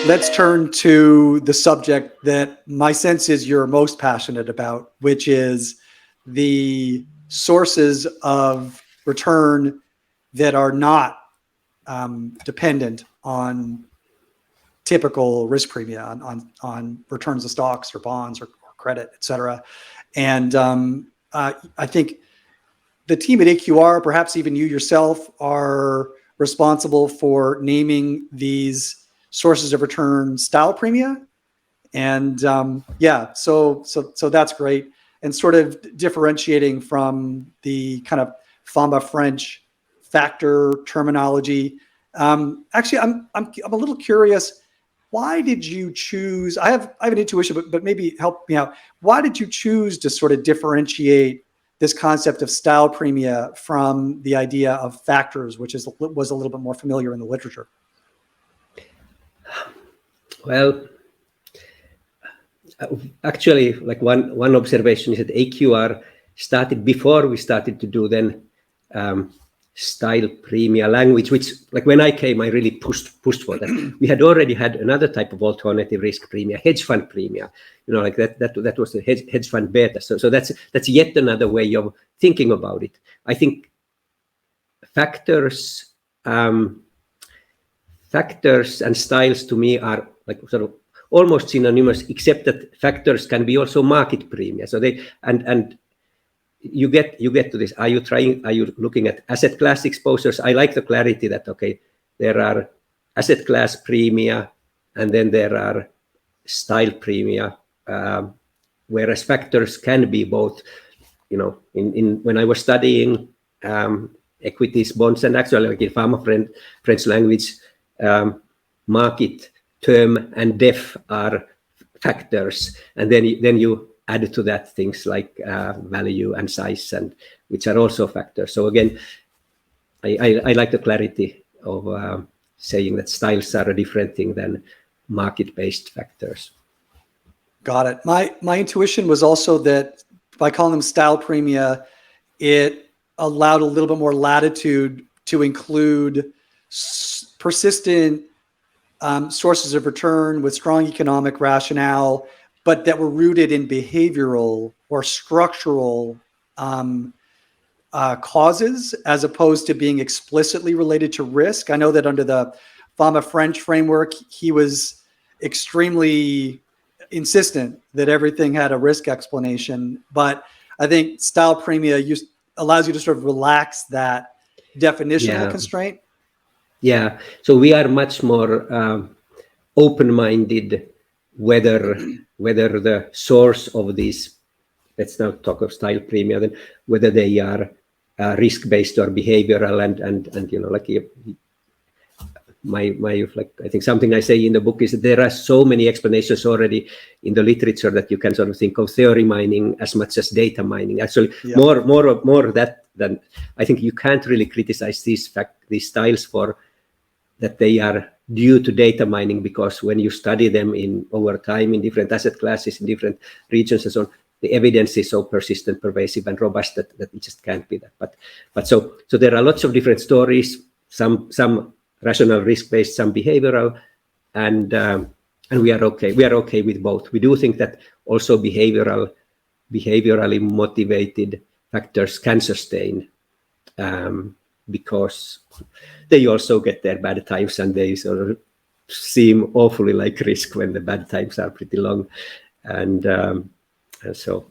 let's turn to the subject that my sense is you're most passionate about, which is the sources of return that are not dependent on typical risk premia, on returns of stocks or bonds or credit, et cetera. And I think the team at AQR, perhaps even you yourself, are responsible for naming these sources of return style premia. And so that's great. And sort of differentiating from the kind of Fama French factor terminology. Actually, I'm a little curious. Why did you choose? I have an intuition, but maybe help me out. Why did you choose to sort of differentiate this concept of style premia from the idea of factors, which was a little bit more familiar in the literature? Well, actually, like one observation is that AQR started before we started to do then style premia language, which, like, when I came, I really pushed for that. We had already had another type of alternative risk premia, hedge fund premia, like that was the hedge fund beta. So that's yet another way of thinking about it. I think factors and styles to me are like sort of almost synonymous, except that factors can be also market premia. So they and you get to this. Are you looking at asset class exposures? I like the clarity that, okay, there are asset class premia and then there are style premia, whereas factors can be both. In when I was studying equities, bonds, and actually, like in Fama French language, market, term, and def are factors, and then you add to that things like value and size, and which are also factors. So again, I like the clarity of saying that styles are a different thing than market-based factors. Got it. My intuition was also that by calling them style premia, it allowed a little bit more latitude to include persistent sources of return with strong economic rationale, but that were rooted in behavioral or structural causes, as opposed to being explicitly related to risk. I know that under the Fama French framework, he was extremely insistent that everything had a risk explanation. But I think style premia allows you to sort of relax that definitional constraint. Yeah, so we are much more open-minded whether the source of these, let's now talk of style premia, then whether they are risk-based or behavioral, and like I think something I say in the book is that there are so many explanations already in the literature that you can sort of think of theory mining as much as data mining. Actually, more of that than I think you can't really criticize these styles for that they are due to data mining, because when you study them over time in different asset classes in different regions and so on, the evidence is so persistent, pervasive, and robust that it just can't be that. But so there are lots of different stories, some rational risk-based, some behavioral, and we are okay. We are okay with both. We do think that also behaviorally motivated factors can sustain, because they also get their bad times, and they sort of seem awfully like risk when the bad times are pretty long, and so